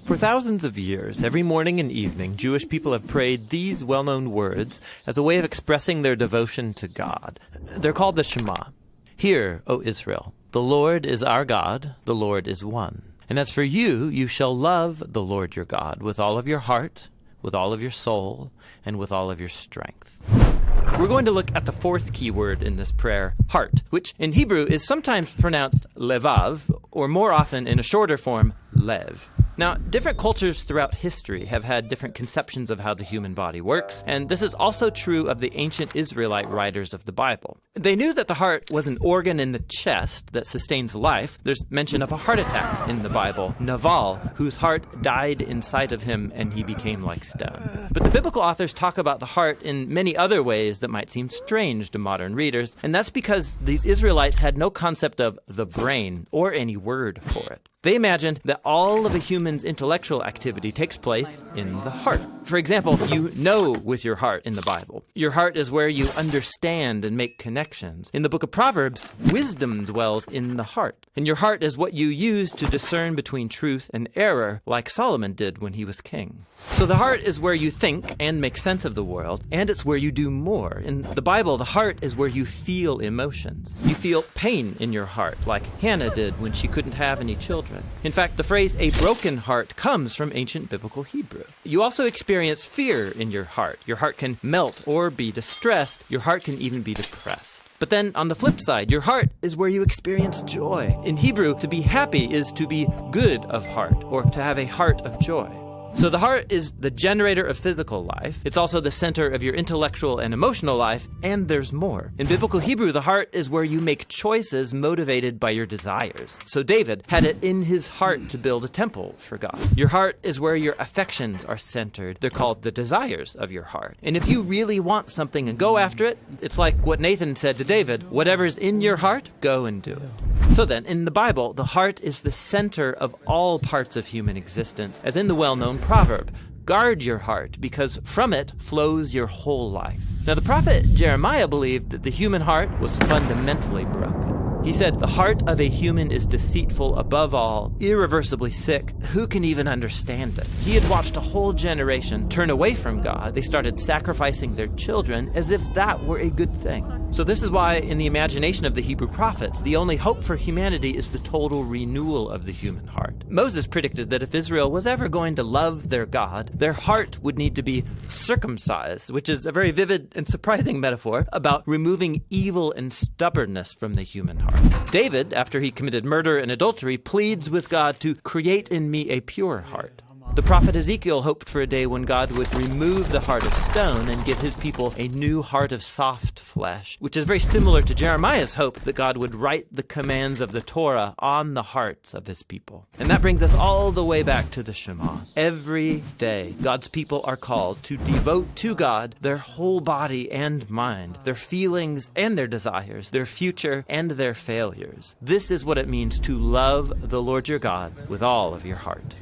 For thousands of years, every morning and evening, Jewish people have prayed these well-known words as a way of expressing their devotion to God. They're called the Shema. Hear, O Israel, the Lord is our God, the Lord is one. And as for you, you shall love the Lord your God with all of your heart, with all of your soul, and with all of your strength. We're going to look at the fourth key word in this prayer, heart, which in Hebrew is sometimes pronounced levav, or more often in a shorter form, lev. Now, different cultures throughout history have had different conceptions of how the human body works, and this is also true of the ancient Israelite writers of the Bible. They knew that the heart was an organ in the chest that sustains life. There's mention of a heart attack in the Bible, Naval, whose heart died inside of him and he became like stone. But the biblical authors talk about the heart in many other ways that might seem strange to modern readers, and that's because these Israelites had no concept of the brain or any word for it. They imagined that all of a human's intellectual activity takes place in the heart. For example, you know with your heart in the Bible. Your heart is where you understand and make connections. In the book of Proverbs, wisdom dwells in the heart. And your heart is what you use to discern between truth and error, like Solomon did when he was king. So the heart is where you think and make sense of the world, and it's where you do more. In the Bible, the heart is where you feel emotions. You feel pain in your heart, like Hannah did when she couldn't have any children. In fact, the phrase, a broken heart, comes from ancient biblical Hebrew. You also experience fear in your heart. Your heart can melt or be distressed. Your heart can even be depressed. But then, on the flip side, your heart is where you experience joy. In Hebrew, to be happy is to be good of heart, or to have a heart of joy. So the heart is the generator of physical life. It's also the center of your intellectual and emotional life, and there's more. In biblical Hebrew, the heart is where you make choices motivated by your desires. So David had it in his heart to build a temple for God. Your heart is where your affections are centered. They're called the desires of your heart. And if you really want something and go after it, it's like what Nathan said to David, whatever's in your heart, go and do it. So then, in the Bible, the heart is the center of all parts of human existence, as in the well-known proverb, guard your heart, because from it flows your whole life. Now, the prophet Jeremiah believed that the human heart was fundamentally broken. He said, the heart of a human is deceitful above all, irreversibly sick. Who can even understand it? He had watched a whole generation turn away from God. They started sacrificing their children as if that were a good thing. So this is why, in the imagination of the Hebrew prophets, the only hope for humanity is the total renewal of the human heart. Moses predicted that if Israel was ever going to love their God, their heart would need to be circumcised, which is a very vivid and surprising metaphor about removing evil and stubbornness from the human heart. David, after he committed murder and adultery, pleads with God to create in me a pure heart. The prophet Ezekiel hoped for a day when God would remove the heart of stone and give his people a new heart of soft flesh, which is very similar to Jeremiah's hope that God would write the commands of the Torah on the hearts of his people. And that brings us all the way back to the Shema. Every day, God's people are called to devote to God their whole body and mind, their feelings and their desires, their future and their failures. This is what it means to love the Lord your God with all of your heart.